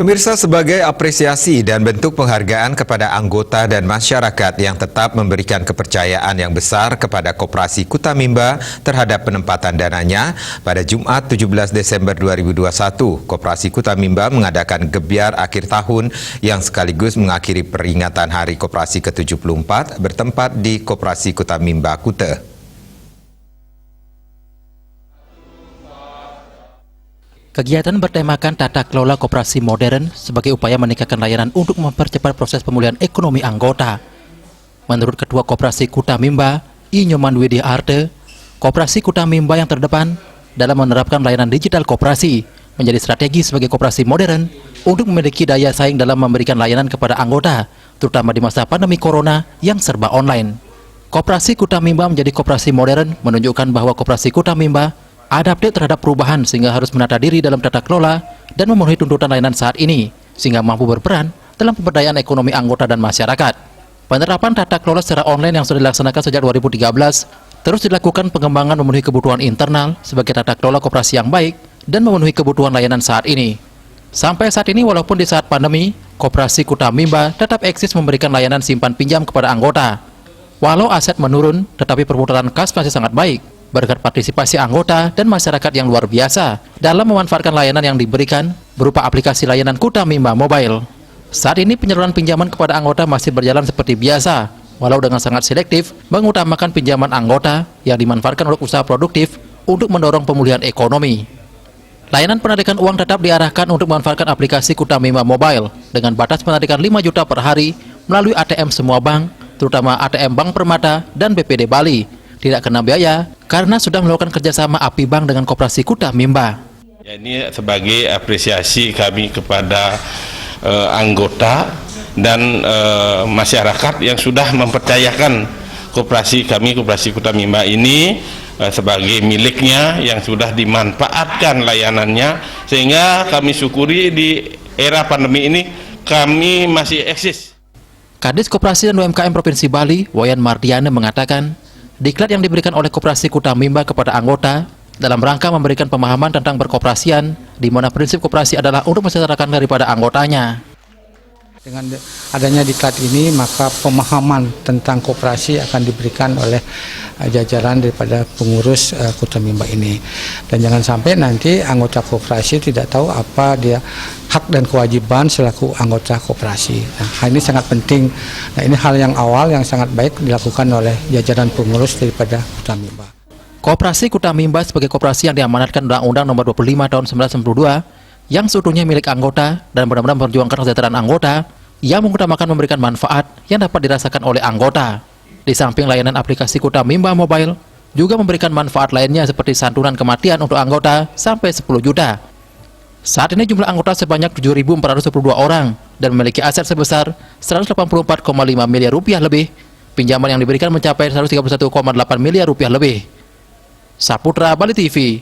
Pemirsa, sebagai apresiasi dan bentuk penghargaan kepada anggota dan masyarakat yang tetap memberikan kepercayaan yang besar kepada Koperasi Kuta Mimba terhadap penempatan dananya, pada Jumat 17 Desember 2021, Koperasi Kuta Mimba mengadakan gebyar akhir tahun yang sekaligus mengakhiri peringatan Hari Koperasi ke-74 bertempat di Koperasi Kuta Mimba, Kuta. Kegiatan bertemakan tata kelola koperasi modern sebagai upaya meningkatkan layanan untuk mempercepat proses pemulihan ekonomi anggota. Menurut Ketua Koperasi Kuta Mimba, I. Nyoman Widiarte, Koperasi Kuta Mimba yang terdepan dalam menerapkan layanan digital koperasi menjadi strategi sebagai koperasi modern untuk memiliki daya saing dalam memberikan layanan kepada anggota, terutama di masa pandemi corona yang serba online. Koperasi Kuta Mimba menjadi koperasi modern menunjukkan bahwa Koperasi Kuta Mimba adaptif terhadap perubahan sehingga harus menata diri dalam tata kelola dan memenuhi tuntutan layanan saat ini sehingga mampu berperan dalam pemberdayaan ekonomi anggota dan masyarakat. Penerapan tata kelola secara online yang sudah dilaksanakan sejak 2013 terus dilakukan pengembangan memenuhi kebutuhan internal sebagai tata kelola koperasi yang baik dan memenuhi kebutuhan layanan saat ini. Sampai saat ini walaupun di saat pandemi, Koperasi Kuta Mimba tetap eksis memberikan layanan simpan pinjam kepada anggota. Walau aset menurun, tetapi perputaran kas masih sangat baik berkat partisipasi anggota dan masyarakat yang luar biasa dalam memanfaatkan layanan yang diberikan berupa aplikasi layanan Kuta Mimba Mobile. Saat ini penyaluran pinjaman kepada anggota masih berjalan seperti biasa, walau dengan sangat selektif mengutamakan pinjaman anggota yang dimanfaatkan untuk usaha produktif untuk mendorong pemulihan ekonomi. Layanan penarikan uang tetap diarahkan untuk memanfaatkan aplikasi Kuta Mimba Mobile dengan batas penarikan 5 juta per hari melalui ATM semua bank, terutama ATM Bank Permata dan BPD Bali. Tidak kena biaya karena sudah melakukan kerjasama API Bank dengan Koperasi Kuta Mimba. Ya, ini sebagai apresiasi kami kepada anggota dan masyarakat yang sudah mempercayakan koperasi kami, Koperasi Kuta Mimba ini sebagai miliknya yang sudah dimanfaatkan layanannya, sehingga kami syukuri di era pandemi ini kami masih eksis. Kadis Koperasi dan UMKM Provinsi Bali, Wayan Mardiana mengatakan, diklat yang diberikan oleh Koperasi Kuta Mimba kepada anggota dalam rangka memberikan pemahaman tentang berkoperasian, di mana prinsip koperasi adalah untuk mensejahterakan daripada anggotanya. Dengan adanya diklat ini, maka pemahaman tentang koperasi akan diberikan oleh jajaran daripada pengurus Kuta Mimba ini. Dan jangan sampai nanti anggota koperasi tidak tahu apa dia hak dan kewajiban selaku anggota koperasi. Nah, hal ini sangat penting. Nah, ini hal yang awal yang sangat baik dilakukan oleh jajaran pengurus daripada Kuta Mimba. Koperasi Kuta Mimba sebagai koperasi yang diamanatkan Undang-Undang Nomor 25 Tahun 1992 yang seutuhnya milik anggota dan benar-benar memperjuangkan kesejahteraan anggota yang mengutamakan memberikan manfaat yang dapat dirasakan oleh anggota. Di samping layanan aplikasi Kuta Mimba Mobile juga memberikan manfaat lainnya seperti santunan kematian untuk anggota sampai 10 juta. Saat ini jumlah anggota sebanyak 7.422 orang dan memiliki aset sebesar 184,5 miliar rupiah lebih. Pinjaman yang diberikan mencapai 131,8 miliar rupiah lebih. Saputra Bali TV.